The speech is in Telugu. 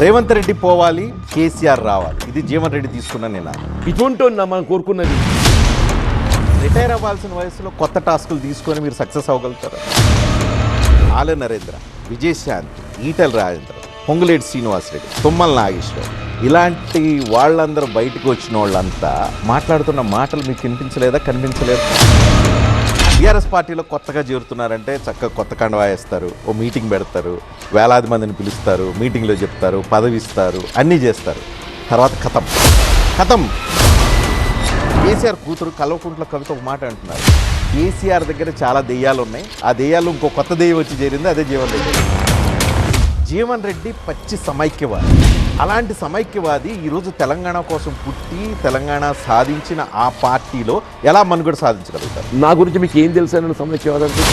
రేవంత్ రెడ్డి పోవాలి, కేసీఆర్ రావాలి. ఇది జీవన్ రెడ్డి తీసుకున్న నినాదం. ఇటువంటి మనం కోరుకున్నది. రిటైర్ అవ్వాల్సిన వయసులో కొత్త టాస్కులు తీసుకొని మీరు సక్సెస్ అవ్వగలుగుతారు. ఆల నరేంద్ర, విజయశాంతి, ఈటెల రాజేంద్ర, పొంగులేటి శ్రీనివాసరెడ్డి, తుమ్మల నాగేశ్వరరావు ఇలాంటి వాళ్ళందరూ బయటకు వచ్చిన వాళ్ళంతా మాట్లాడుతున్న మాటలు మీకు వినిపించలేదా, కనిపించలేదు? టీఆర్ఎస్ పార్టీలో కొత్తగా చేరుతున్నారంటే చక్కగా కొత్త కండువా వేస్తారు, ఓ మీటింగ్ పెడతారు, వేలాది మందిని పిలుస్తారు, మీటింగ్లో చెప్తారు, పదవి ఇస్తారు, అన్నీ చేస్తారు. తర్వాత ఖతం. కేసీఆర్ కూతురు కల్వకుంట్ల కవిత ఒక మాట అంటున్నారు, కేసీఆర్ దగ్గర చాలా దెయ్యాలు ఉన్నాయి, ఆ దెయ్యాలు ఇంకో కొత్త దెయ్యం వచ్చి చేరింది, అదే జీవన్ రెడ్డి. జీవన్ రెడ్డి పచ్చి సమైక్యవాది. అలాంటి సమైక్యవాది ఈరోజు తెలంగాణ కోసం పుట్టి తెలంగాణ సాధించిన ఆ పార్టీలో ఎలా మనుగడ సాధించగలుగుతారు? నా గురించి మీకు ఏం తెలుసు అని సమైక్యవాదంటే